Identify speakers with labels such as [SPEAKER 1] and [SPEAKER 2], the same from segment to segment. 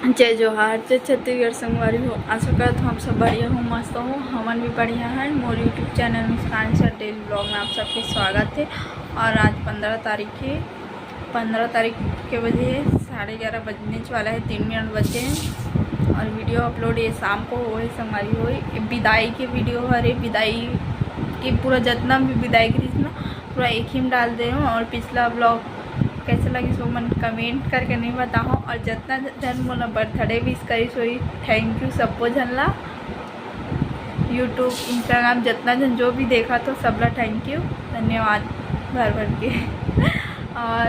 [SPEAKER 1] जय जोहार, जय छत्तीसगढ़ संगवारी हो। आशा करता हूँ आप सब बढ़िया हो, मस्त हो। हमन भी बढ़िया है। मोर यूट्यूब चैनल मुस्कान सर डेली ब्लॉग में आप सबके स्वागत है। और आज 15 तारीख के बजे 11:30 बजने वाला है, 3 मिनट बचे हैं। और वीडियो अपलोड ये शाम को हो संगवारी हो। विदाई के वीडियो हरे, विदाई की पूरा जितना भी विदाई की ना पूरा एक ही में डाल दे हूँ। और पिछला ब्लॉग कैसे लगी सो मन कमेंट करके नहीं बताओ। और जितना जन मोला बर्थडे विश करी सोई थैंक यू सबको झनला। यूट्यूब इंस्टाग्राम जितना जन जो भी देखा तो सबला थैंक यू, धन्यवाद भर भर के। और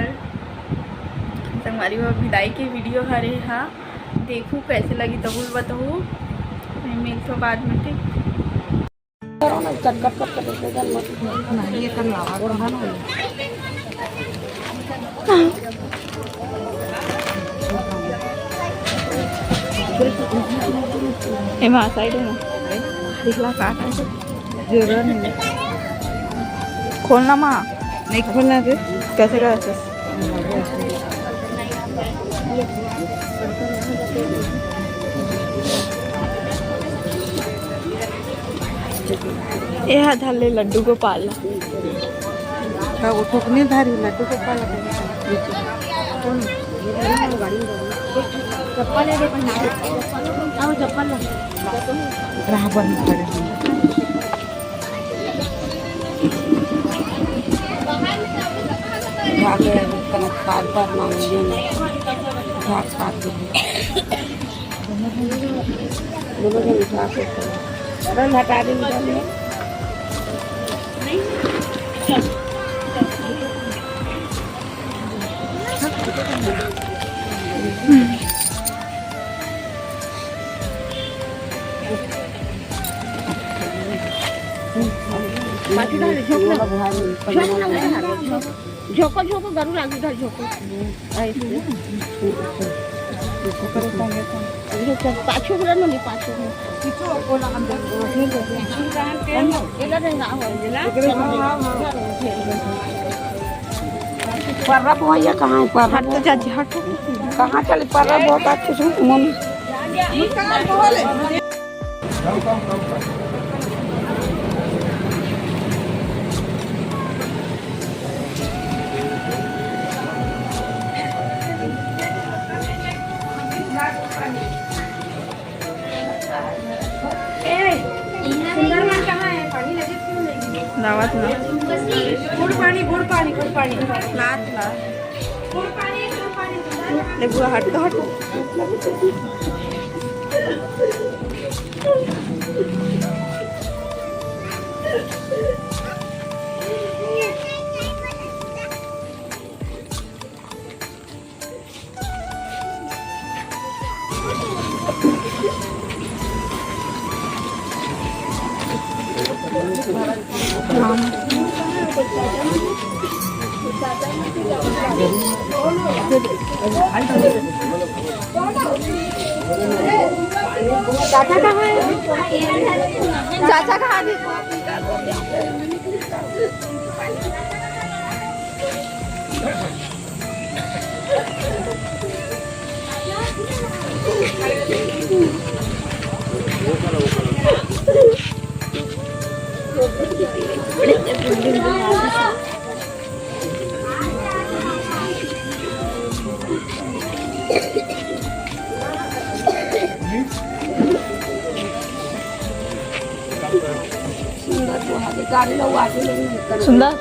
[SPEAKER 1] हमारी वो विदाई की वीडियो हरे हाँ देखूँ कैसे लगी तो बोल बताऊँ। मैं मिलता हूँ बाद में, ठीक। वहाँ साइड है दिखला काटा जरूर नहीं खोलना माँ नहीं खोलना थे कैसे कर यह धाले लड्डू को पाला वो ठोकने धारी लड्डू को पाला चप्पल है चप्पल हटा देंगे झोको झोको गरु लागी था झोको पाछो बोला नहीं पाछो पर्रा भैया कहाँ है पर्रा तो चाची हटो कहाँ चले पर्रा बहुत अच्छे से मन दावत ना गुड़ पानी लात ला ले बुआ हट तो हट चाचा कहाँ है चाचा कहाँ है सुंदर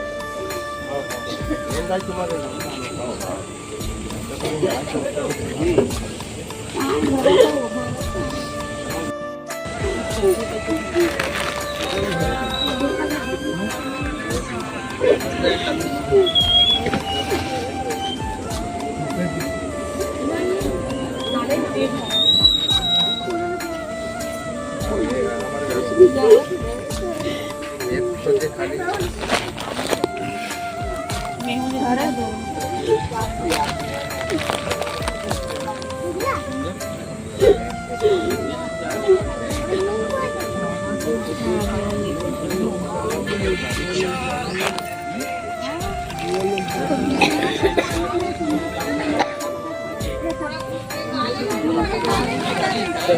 [SPEAKER 1] चल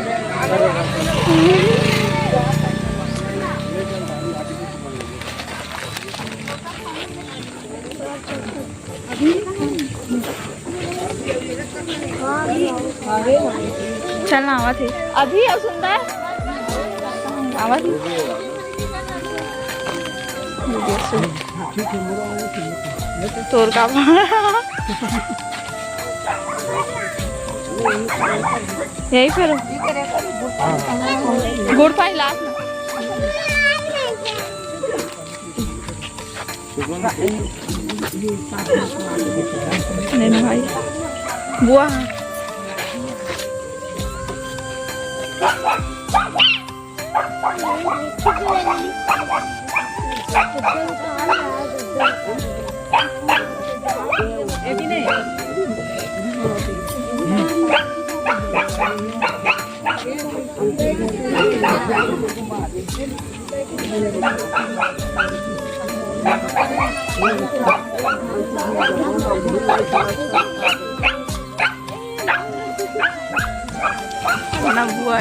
[SPEAKER 1] ना आवा थे अभी अब सुंदर आवा थी तोर का यही फिर गुड़ पाई लास्ट नहीं भाई बुआ ना बुआ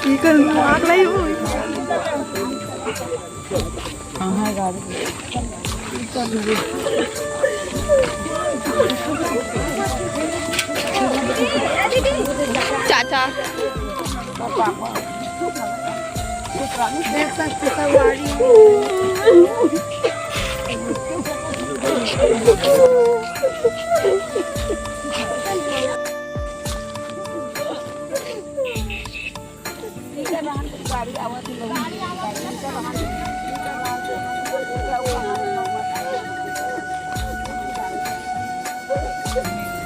[SPEAKER 1] ये कर आग लाई हुई कहाँ गाड़ी चाचा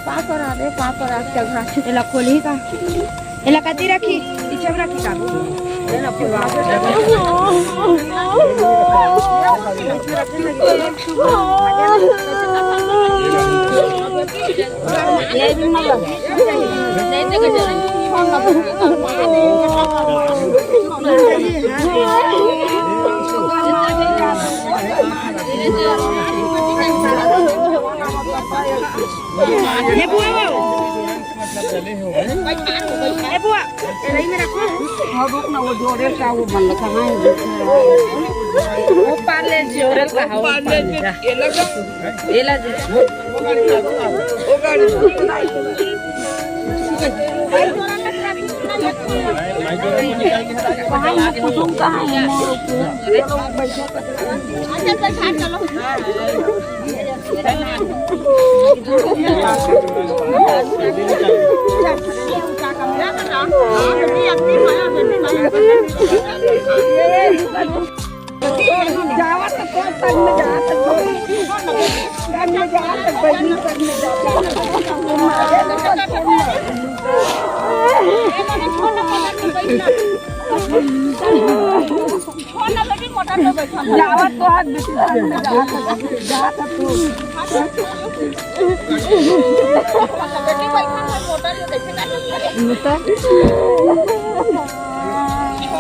[SPEAKER 1] पापड़ आ रे पापड़ आ चघरा एला खोली का एला कती रखी ई चघरा की का एला फुलवा ये भी ना नहीं तो ये बुआ ये बुआ यही में रखो हां रुक ना वो जोड़े का वो बन कहां है वो पाले जोड़े का वो पाले ये लगा वो गाड़ी वहां कुसुम कहां है अच्छा बैठा चलो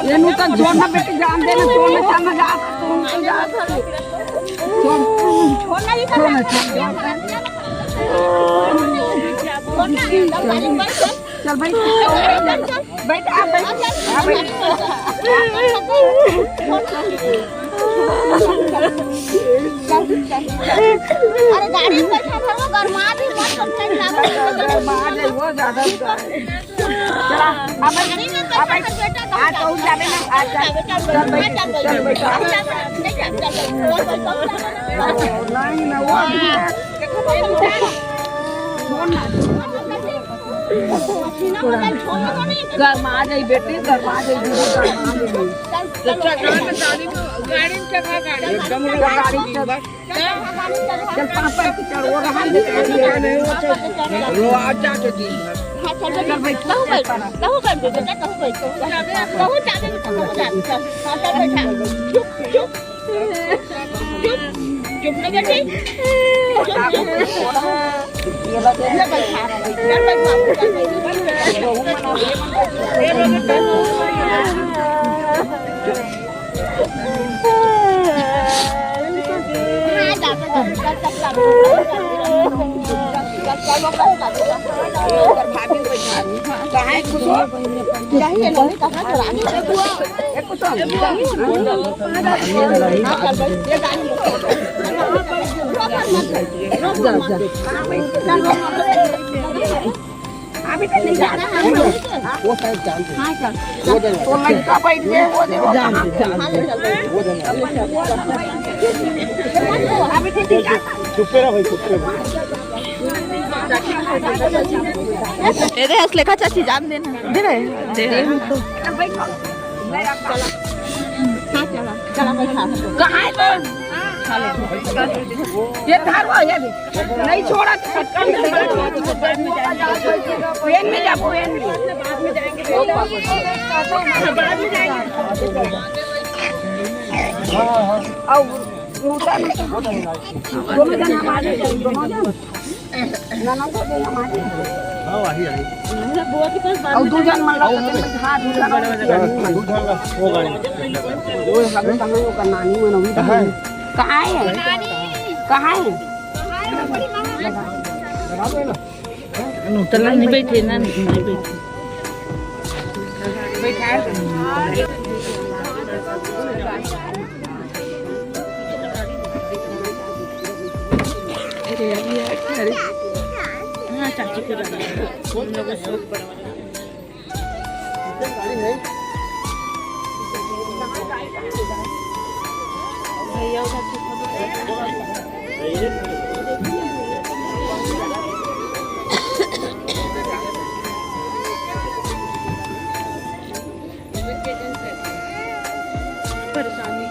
[SPEAKER 1] ये नुका जोड़ना बेटी जान देना जोड़ना चाहना जा छोड़ना ही छोड़ना चल भाई बैठ आ बैठ अरे गाड़ी में बैठा था वो गरमा भी मत कंप्लेंट लगा गरमा ले वो ज्यादा चला अब बेटा आ तो जाने ना आ चल बेटा चल बेटा नहीं ना वो गरमा जाई बेटी गरमा जाई गाड़ी में चढ़ा गाड़ी एकदम गाड़ी चल पापा की चढ़ वो रहा नहीं वो आजा के दी चल भाई कहू बेटा कहू चाबी कहू बैठा चुप चुप चुप ना बेटी ये बैठा चल बैठ
[SPEAKER 2] अभी तो नहीं जाना है वो शायद जानते हैं वो तो नहीं का बैठ गए वो जानते वो अभी ठीक है चुप रहो भाई चुप रहो
[SPEAKER 1] दे दे असलेखा चाची जान देना दे रहे दे
[SPEAKER 2] चला चला भाई कहां है ये धारवा ये भी नहीं छोड़ा छटका में वेन में जा वेन में बाद में जाएंगे बाद में जाएंगे हां रोटा में दोनों जन हमारे दोनों जन ना ना तो हमारे हां वही आई और दो जन मान लो हां दो जन वो गाड़ी वो हमें संग वो करना नहीं मन भी कहाँ है कहाँ है
[SPEAKER 3] चला नहीं बैठे ना नहीं बैठे
[SPEAKER 2] बैठा
[SPEAKER 3] हाँ चाची को जाना हम लोग सब बड़ा भैया उधर परेशानी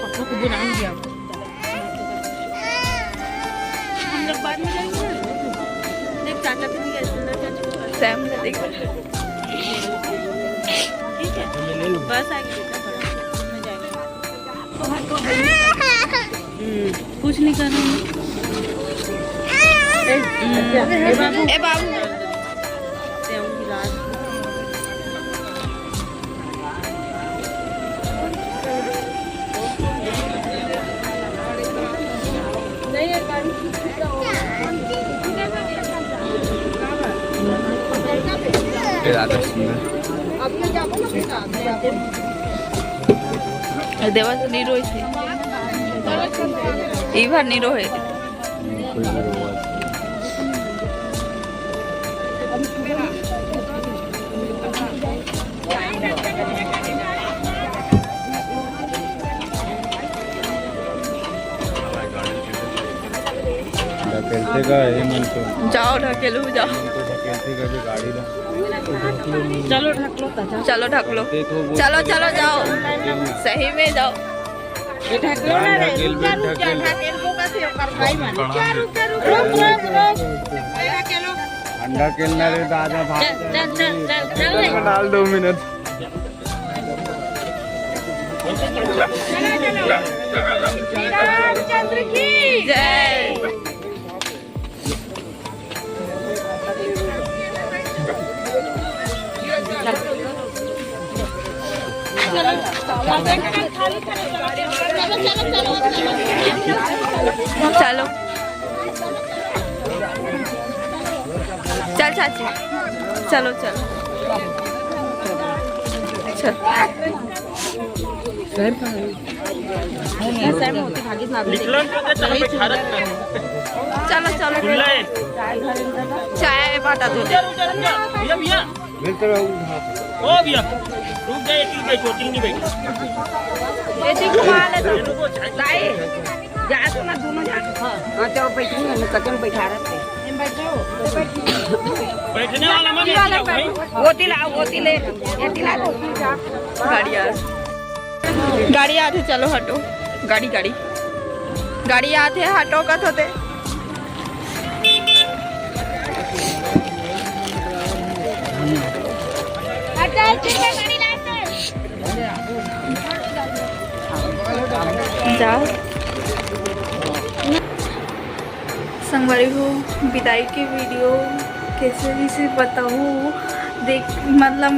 [SPEAKER 3] पक्का को बुलाएंगे आप हम लोग बाद में जाएंगे देख चाचा भी नहीं गए सुंदर चाची को
[SPEAKER 1] सैम ने देखा
[SPEAKER 3] ठीक है बस आएगी मैं जाएंगे कुछ नहीं करना
[SPEAKER 1] ए बाबू देवा तो नीरो है ई बार नीरो है
[SPEAKER 4] ढकेलते का है मन तो
[SPEAKER 1] जाओ ढकेलू जाओ
[SPEAKER 4] ढकेलते का भी गाड़ी ला
[SPEAKER 3] चलो ढक लो
[SPEAKER 1] चलो ढक लो चलो चलो जाओ सही में जाओ
[SPEAKER 3] ढक लो ना रे
[SPEAKER 4] ढकेल
[SPEAKER 3] रुक जा ढकेल को कैसे कर भाई मन रुक
[SPEAKER 4] अंडा खेलना रे दादा भाग
[SPEAKER 3] चल
[SPEAKER 4] डाल 2 मिनट
[SPEAKER 1] चंद्र की जय चलो चल चाची चलो चलो चलो चलो चाय बाटा दो
[SPEAKER 5] ओ भैया रुक जाए एक बैठ चोटिंग नहीं बैठी
[SPEAKER 2] बेटी घुमा ले तो जाए जा तो ना दोनों जा हां चलो बैठेंगे ना कचन बैठा रहते
[SPEAKER 5] बैठने वाला मत
[SPEAKER 2] गोती लाओ गोती ले ये दिला दो
[SPEAKER 1] गाड़ी आते चलो हटो गाड़ी गाड़ी गाड़ी आते हटो कत होते
[SPEAKER 2] हटा गाड़ी लाते
[SPEAKER 1] 50। संगवारी हो विदाई की वीडियो कैसे जिसे बताऊँ, देख मतलब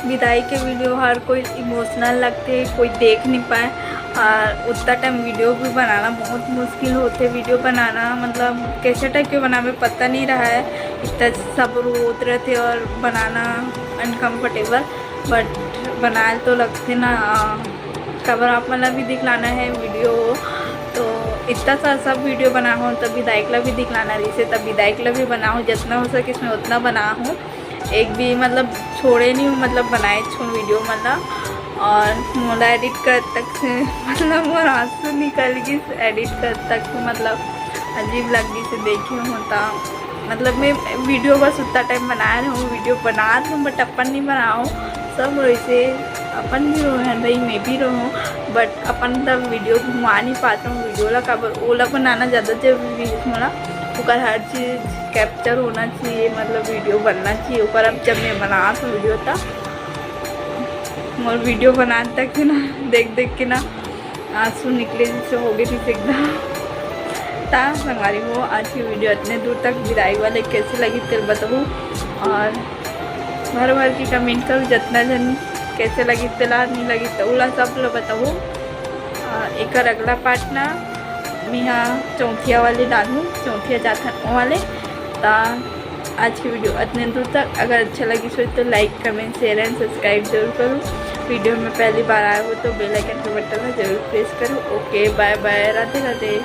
[SPEAKER 1] विदाई के वीडियो हर कोई इमोशनल लगते, कोई देख नहीं पाए। और उतना टाइम वीडियो भी बनाना बहुत मुश्किल होते। वीडियो बनाना मतलब कैसे टाइप के बनाने में पता नहीं रहा है, इतना सब रोत रहे थे और बनाना अनकम्फर्टेबल, बट बनाए तो लगते ना। कवर आप मतलब भी दिखलाना है वीडियो, तो इतना सा सब वीडियो बना हूँ, तब विदाई के लिए भी दिखलाना रही से, तब विदाई के लिए भी बना हूँ, जितना हो सके इसमें उतना बना हूँ। एक भी मतलब छोड़े नहीं हूँ, मतलब बनाए छूँ वीडियो मतलब। और मोला एडिट कर तक से मतलब मोर आंसू निकल गई एडिट कर तक, मतलब अजीब लगी से देखी होता। मतलब मैं वीडियो बस उतना टाइम बना रहा हूँ, वीडियो बना रहा हूँ बट अपन नहीं बनाऊँ। सब वैसे अपन भी रहो हैं भाई, मैं भी रहूँ, बट अपन तब वीडियो घुमा नहीं पाता हूँ। वीडियो ला काबर ओला बनाना ज़्यादा जरूरी है मोला, ओकर हर चीज़ कैप्चर होना चाहिए, मतलब वीडियो बनना चाहिए ऊपर। अब जब मैं बना तो वीडियो था और वीडियो बनाने तक ना देख देख के ना आंसू निकले जैसे हो गए थी एकदम। ता संगारी हो आज की वीडियो इतने दूर तक विदाई वाले कैसे लगी तेल बताऊँ, और भर भर की कमेंट करूँ जितना जन कैसे लगी तेला नहीं लगी तो उला सब लोग बताऊँ। एक अगला पार्ट ना मैं यहाँ चौथिया वाले डालूँ, चौथिया जाथन वाले। ता आज की वीडियो इतने दूर तक अगर अच्छा लगी तो like comment share and subscribe जरूर करूँ। वीडियो में पहली बार आए हो तो बेल आइकन के बटन में जरूर प्रेस करो। Okay bye bye, Radhe Radhe.